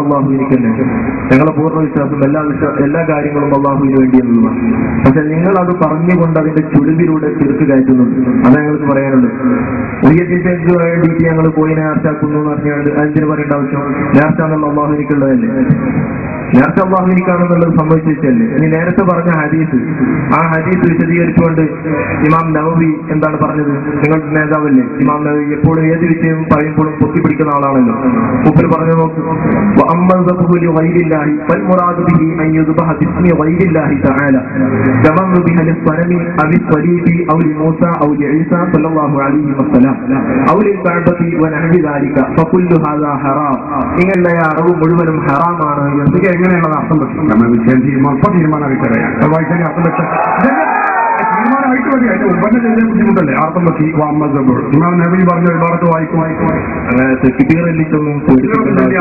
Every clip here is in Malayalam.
അള്ളാഹുവിനിക്കല്ലേ, ഞങ്ങളെ പൂർണ്ണ വിശ്വാസം എല്ലാ കാര്യങ്ങളും അള്ളാഹുവിന് വേണ്ടി എന്നുള്ളതാണ്. പക്ഷെ നിങ്ങൾ അത് പറഞ്ഞുകൊണ്ട് അതിന്റെ ചുളിവിലൂടെ ചെറുക്ക് കയറ്റുന്നുണ്ട്. അത് ഞങ്ങൾക്ക് പറയാനുണ്ട്. ഉയർത്തിക്ക് വേണ്ടിയിട്ട് ഞങ്ങൾ പോയി നേർച്ചാക്കുന്നു എന്ന് പറഞ്ഞാൽ അതിന് പറയേണ്ട ആവശ്യം? നേർച്ച എന്നുള്ള അള്ളാഹുവിനിക്കുള്ളതല്ലേ? നേരത്തെ അള്ളാഹുവിനിക്കാണെന്നുള്ളത് സംഭവിച്ചല്ലേ? ഇനി നേരത്തെ പറഞ്ഞ ഹദീസ്, ആ ഹദീസ് വിശദീകരിച്ചുകൊണ്ട് ഇമാം നവവി എന്താണ് പറഞ്ഞത്? നിങ്ങളുടെ നേതാവല്ലേ ഇമാം നവവി? എപ്പോഴും ഏത് വിഷയം പറയുമ്പോഴും പൊത്തിപ്പിടിക്കുന്ന ആളാണല്ലോ. മുമ്പിൽ പറഞ്ഞു നോക്കൂ, ഇങ്ങനെ അറിവ് മുഴുവനും ഹറാമാണ്. എങ്ങനെയുള്ളത് അർത്ഥം വെക്കും? നമ്മൾ വിഷയം തീരുമാനമായിട്ട് വായിച്ചാൽ അർത്ഥം വെച്ചാൽ തീരുമാനമായിട്ട് മതി. അതിന്റെ ഉൽപ്പന്നം ചെയ്ത ബുദ്ധിമുട്ടല്ലേ അർത്ഥം വെക്കി. ഇമാം നബി പറഞ്ഞ വിഭാഗത്ത് വായിക്കും.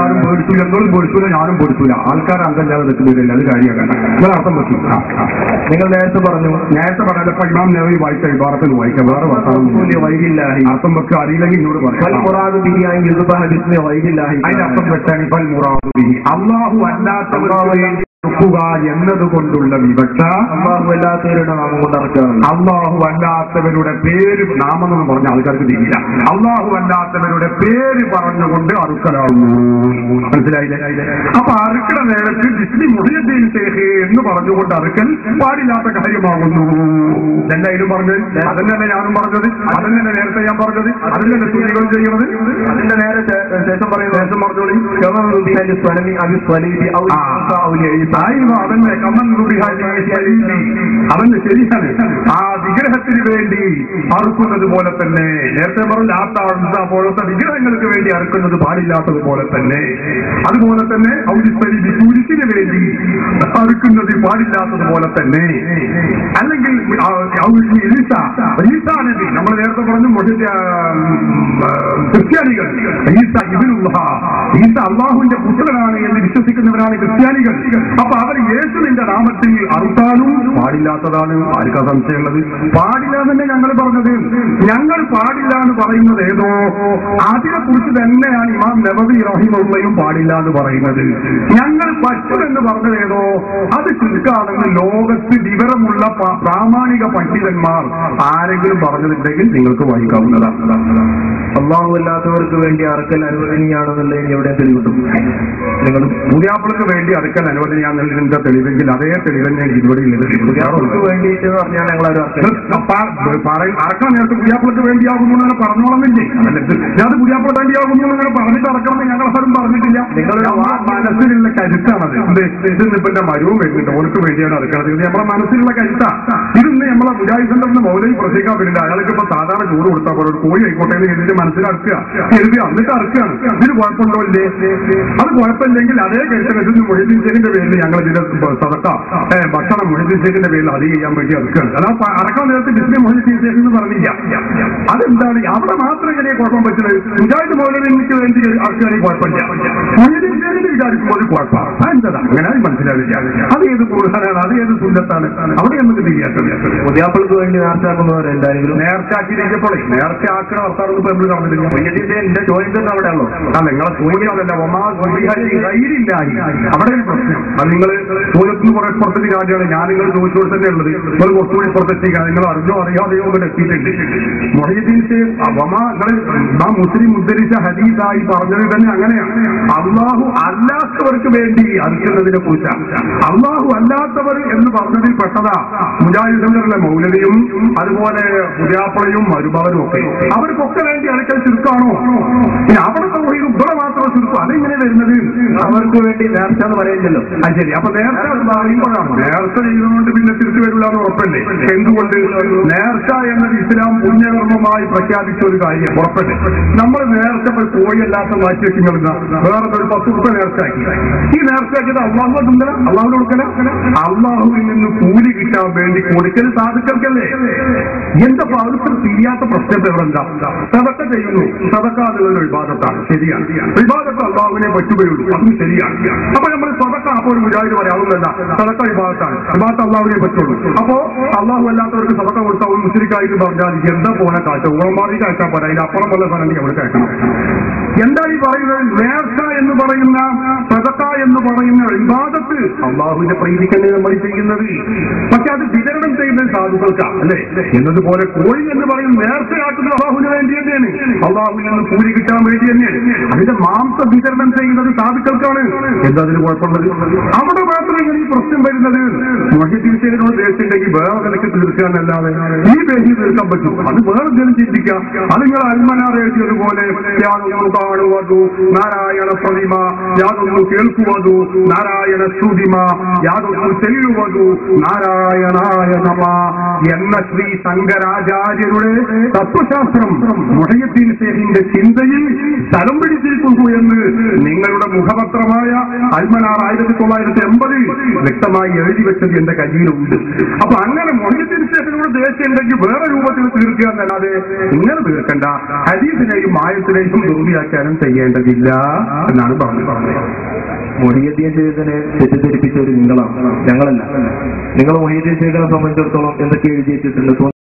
ആരും പേടിച്ചില്ല, എന്തോളും പേടിച്ചില്ല, ഞാനും പേടിച്ചില്ല. ആൾക്കാർ അന്തല്ലാതെ തെറ്റില്ല, അത് കാര്യമാക്കണ്ട. നിങ്ങൾ അർത്ഥം വെക്കും. നിങ്ങൾ നേരത്തെ പറഞ്ഞപ്പോ ഇമാം നബി വായിച്ച വിഭാഗത്തിൽ വായിക്കാം. വേറെ വൈകില്ല അർത്ഥം വെക്കുക. അറിയില്ലെങ്കിൽ ഇങ്ങോട്ട് പറയാം. അതിന്റെ അർത്ഥം വെച്ചാൽ അല്ലാഹു അല്ലാത്തവരെ എന്നതുകൊണ്ടുള്ള വിവക്ഷ അള്ളാഹു അല്ലാത്തവരുടെ നാമം കൊണ്ട് ഇറക്കുകയാണ്. അള്ളാഹു അല്ലാത്തവരുടെ പേര് നാമം എന്ന് പറഞ്ഞ ആൾക്കാർക്ക് തിരിയില്ല. അള്ളാഹു അല്ലാത്തവരുടെ പേര് പറഞ്ഞുകൊണ്ട് അറുക്കലാവുന്നു. മനസ്സിലായില്ലേ? അപ്പൊ അറുക്കണ നേരത്ത് ജിസ്മി മുഹ്യിദ്ദീൻ ശൈഖ് എന്ന് പറഞ്ഞുകൊണ്ട് അറുക്കൽ പാടില്ലാത്ത കാര്യമാകുന്നു. എന്തായാലും പറഞ്ഞത് അതന്നെ ഞാനും പറഞ്ഞത്, അതന്നെ നേരത്തെ ഞാൻ പറഞ്ഞത്, അതിന്റെ സ്തുതികൾ ചെയ്യുന്നത്, അതിന്റെ നേരെ ശേഷം പറയുന്നത് പറഞ്ഞോളി. അവന്റെ ശരിയാണ്. ആ വിഗ്രഹത്തിന് വേണ്ടി അറുക്കുന്നത് പോലെ തന്നെ നേരത്തെ പറഞ്ഞ ആത്ത പോലത്തെ വിഗ്രഹങ്ങൾക്ക് വേണ്ടി അറുക്കുന്നത് പാടില്ലാത്തത് പോലെ തന്നെ, അതുപോലെ തന്നെ കുരിശിന് വേണ്ടി അറുക്കുന്നത് പാടില്ലാത്തത് പോലെ തന്നെ, അല്ലെങ്കിൽ നമ്മൾ നേരത്തെ പറഞ്ഞു ക്രിസ്ത്യാനികൾ ഈസ അള്ളാഹുവിന്റെ പുത്രനാണ് എന്ന് വിശ്വസിക്കുന്നവരാണ് ക്രിസ്ത്യാനികൾ. അപ്പൊ അവർ യേശുവിന്റെ നാമത്തിൽ അറുത്താനും പാടില്ലാത്തതാണ്. ആർക്കാ സംശയമുള്ളത്? പാടില്ല തന്നെ ഞങ്ങൾ പറഞ്ഞത്. ഞങ്ങൾ പാടില്ല എന്ന് പറയുന്നത് ഏതോ അതിനെ കുറിച്ച് തന്നെയാണ് ഇമാം നബവി റഹിമഹുള്ളയും പാടില്ല എന്ന് പറയുന്നത്. ഞങ്ങൾ പറ്റുമെന്ന് പറഞ്ഞത് ഏതോ അത് ശിർക്കാണെന്ന് ലോകത്ത് വിവരമുള്ള പ്രാമാണിക പണ്ഡിതന്മാർ ആരെങ്കിലും പറഞ്ഞിട്ടുണ്ടെങ്കിൽ നിങ്ങൾക്ക് വായിക്കാവുന്നതാണ്. അള്ളാഹു അല്ലാത്തവർക്ക് വേണ്ടി അറക്കൽ അനുവദനീയാണെന്നുള്ളതിന് എവിടെ തെളിവിട്ടും? നിങ്ങൾ പുതിയാപ്പിളക്ക് വേണ്ടി അറക്കൽ അനുവദനീയാണെന്നതിന്റെ തെളിവെങ്കിൽ അതേ തെളിവ് ഞാൻ ഇവിടെ വേണ്ടിയിട്ട് പറഞ്ഞാൽ ഞങ്ങൾ അറക്കാൻ നേരത്തെ പുതിയാപ്പിളക്ക് വേണ്ടിയാകുന്നു അങ്ങനെ പറഞ്ഞോളന്നില്ലേ? ഞാൻ പുതിയാപ്പിള വേണ്ടിയാകുന്നു അങ്ങനെ പറഞ്ഞിട്ട് അറക്കണമെന്ന് ഞങ്ങൾ ആരും പറഞ്ഞിട്ടില്ല. നിങ്ങളുടെ മനസ്സിലുള്ള കരുത്താണത്. ഇതിന്നിപ്പോ എന്റെ മരവും വരുന്നുണ്ട്, ഓർക്ക് വേണ്ടിയാണ് അറക്കണത്. ഇത് നമ്മളെ മനസ്സിലുള്ള കരുത്താ. ഇതൊന്ന് നമ്മളെ മുജാഹിദ് സെന്ററിന് മൗലവി പ്രത്യേകം വരുന്നുണ്ട്. അയാൾക്ക് ഇപ്പൊ സാധാരണ ചോറ് കൊടുത്താൽ പോലെ കോഴി ആയിക്കോട്ടെ എന്ന് എഴുതി മനസ്സിലാക്കുക, എഴുതി എന്നിട്ട് അറക്കുകയാണ്. ഇതിന് കുഴപ്പമുണ്ടോ ഇല്ലേ? അത് കുഴപ്പമില്ലെങ്കിൽ അതേ കരുത്തരത്തിൽ മുഹീദ്ദീൻ ശൈഖിന്റെ പേരിൽ ഞങ്ങൾ ഇതിന്റെ സദഖ ഭക്ഷണം മുഹീദ്ദീൻ ശൈഖിന്റെ പേരിൽ അത് ചെയ്യാൻ വേണ്ടി അറക്കുകയാണ്. അതാ അറക്കാൻ നേരത്തെ ജിസ്മി മുഹീദ്ദീൻ ശൈഖ് എന്ന് പറഞ്ഞില്ല. അതെന്താണ്? അവിടെ മാത്രം എങ്ങനെയാണ് കുഴപ്പം പറ്റുന്നത്? മുജാഹിദ് മൗലവിക്ക് വേണ്ടി അറക്കുകയാണെങ്കിൽ കുഴപ്പമില്ല, മുഹീദ്ദീൻ ശൈഖിന്റെ വിചാരിക്കുമ്പോൾ ഒരു കുഴപ്പമാണ്. അതെന്താ അങ്ങനെ മനസ്സിലാവില്ല. അത് ഏത് ഖുർആനാണ്, അത് ഏത് സുന്നത്താണ്? അവിടെ നമുക്ക് തിരിയാത്തത്. പുതിയാപ്പിൾക്ക് വേണ്ടി നേർച്ചാക്കുന്നവർ എന്തായാലും നേർച്ചാക്കിയിരിക്കപ്പോഴേ നേർച്ച ആക്കണ വർത്താനൊന്നും ഇപ്പൊ നമ്മൾ കാണുന്നില്ല. എന്റെ ചോദ്യം അവിടെ ഉള്ളൂ. നിങ്ങളെ ചോദ്യം അതല്ല, അവിടെ ഒരു പ്രശ്നം. അത് നിങ്ങൾ ചോദ്യത്തിന് കുറെ പുറത്തേക്ക് കാര്യമാണ്. ഞാൻ നിങ്ങൾ ചോദിച്ചോട് തന്നെ ഉള്ളത്. നിങ്ങൾ കുറച്ചുകൂടി പുറത്തെത്തിക്കുക. നിങ്ങൾ അറിഞ്ഞോ അറിയാതെയോ ഇവിടെ എത്തിയിട്ടുണ്ട്. മുഹീദ്ദീൻ മുസ്ലിം ഉദ്ധരിച്ച ഹദീസായി പറഞ്ഞത് തന്നെ അങ്ങനെയാണ്. അള്ളാഹു അല്ലാത്തവർക്ക് വേണ്ടി അറുക്കുന്നതിനെ കുറിച്ചാണ്. അള്ളാഹു അല്ലാത്തവർ എന്ന് പറഞ്ഞതിൽ പെട്ടതാ മുജാഹിദ് സെന്ററിലെ മൗലവിയും അതുപോലെ പുതിയാപ്പളയും മരുമകനും ഒക്കെ. അവർക്കൊക്കെ വേണ്ടി അറക്കൽ ചുരുക്കാണോ? അവിടുത്തെ ഇവിടെ മാത്രം ചുരുക്കും. അതെങ്ങനെ വരുന്നത്? അവർക്ക് വേണ്ടി നേർച്ച എന്ന് പറയുന്നല്ലോ. അത് ശരി. അപ്പൊ നേർച്ച പറയുമ്പോഴാണ് നേർച്ച ചെയ്യുന്നതുകൊണ്ട് പിന്നെ തിരിച്ചു വരില്ല എന്ന് ഉറപ്പല്ലേ? എന്തുകൊണ്ട്? നേർച്ച എന്നത് ഇസ്ലാം പുണ്യകർമ്മമായി പ്രഖ്യാപിച്ച ഒരു കാര്യം. ഉറപ്പല്ലേ? നമ്മൾ നേർച്ച കോഴിയല്ലാത്ത മാറ്റി വെക്കുന്നത് വേറെ ഒരു 10 രൂപ നേർച്ചയാക്കി. ഈ നേർച്ചയാക്കിയത് അള്ളാഹു അള്ളാഹു കൊടുക്കല. അള്ളാഹുവിൽ നിന്ന് കൂലി കിട്ടാൻ വേണ്ടി കൊടുക്കൽ സാധിക്കല്ലേ? എന്താ അവർക്ക് തിരിയാത്ത പ്രശ്നം എവിടെന്താ? സദക്ക ചെയ്യുന്നു. സദക്ക എന്നുള്ളത് വിവാദത്താണ്. ശരിയാണ്. വിവാദത്ത് അള്ളാഹുവിനെ പറ്റുകയുള്ളൂ. അതും ശരിയാണ്. അപ്പൊ നമ്മൾ സദക്ക അപ്പോൾ ഒരു മുജാഹിദ് പറയാവുന്നതല്ല. സദക്ക വിവാദത്താണ്. വിവാദത്ത് അള്ളാഹുവിനെ പറ്റുള്ളൂ. അപ്പോ അള്ളാഹു അല്ലാത്തവർക്ക് സദക്ക കൊടുത്താൽ ഒരു മുസ്ലിക്കായിട്ട് പറഞ്ഞാൽ എന്താ പോലെ കാഴ്ച ഉറമാറി കാഴ്ചാൻ പോലെ അതിന്റെ അപ്പുറം പോലെ സ്ഥലം അവിടെ കേൾക്കണം. എന്താ ഈ പറയുന്നത്? നേർച്ച എന്ന് പറയുന്ന സദക്ക പറയുന്ന ഇബാദത്ത് അള്ളാഹുവിന്റെ പ്രീതിക്കന്നെ നമ്മൾ ചെയ്യുന്നത്. പക്ഷെ അത് വിതരണം ചെയ്യുന്നത് സാധുക്കൾക്കാണ് അല്ലെ? എന്നതുപോലെ കോഴി എന്ന് പറയുന്നത് നേർച്ചയാക്കുന്നത് അള്ളാഹുവിന് വേണ്ടി തന്നെയാണ്, അള്ളാഹുവിൽ നിന്ന് കൂലി കിട്ടാൻ വേണ്ടി തന്നെയാണ്. അതിന്റെ മാംസം വിതരണം ചെയ്യുന്നത് സാധുക്കൾക്കാണ്. എന്താ അതിന് കുഴപ്പമുള്ളത്? അവിടെ മാത്രമേ ഇങ്ങനെ ഈ പ്രശ്നം വരുന്നത്. മൊഹീദ്ദീനോട് ദേശത്തുണ്ടെങ്കിൽ വേറെ നിലയ്ക്ക് തീർക്കാനല്ലാതെ ഈ പേശി തീർക്കാൻ പറ്റും. അത് വേറെ എന്തെങ്കിലും ചിന്തിക്കാം. അത് നിങ്ങൾ അൽമനാർ എഴുതിയതുപോലെ യാതൊന്നു കാണുവതു നാരായണ പ്രതിമ, യാതൊന്നു കേൾക്കുവതു നാരായണ സ്തുതിമ, യാതൊന്നു ചെയ്യുവതു നാരായണായ നമ എന്ന ശ്രീ ശങ്കരാചാര്യരുടെ തത്വശാസ്ത്രം മുഹയ്യദ്ദീൻ ശേഖിന്റെ ചിന്തയിൽ സ്ഥലം പിടിച്ചിരിക്കുന്നു എന്ന് നിങ്ങളുടെ മുഖപത്രമായ അൽമനാർ 1980 വ്യക്തമായി എഴുതി വെച്ചത് എന്റെ കയ്യിലുണ്ട്. അപ്പൊ അങ്ങനെ മുഹയ്യദ്ദീൻ ശേഖിനോട് ദേഷ്യം ഉണ്ടെങ്കിൽ വേറെ രൂപത്തിൽ തീർക്കുക എന്നല്ലാതെ ഇങ്ങനെ തീർക്കണ്ട. ഹദീസിനെയും ആയത്തിനെയും ദുർവ്യാഖ്യാനം ചെയ്യേണ്ടതില്ല എന്നാണ് പറഞ്ഞത്. മുഹയ്യദ്ദീൻ ശേഖിനെ തെറ്റിദ്ധരിപ്പിച്ച ഒരു നിങ്ങളാണ്, ഞങ്ങളല്ല. നിങ്ങൾ മുഹയ്യദ്ദീൻ ശേഖിനെ സംബന്ധിച്ചിടത്തോളം എന്തൊക്കെ എഴുതി വെച്ചിട്ടുണ്ട്?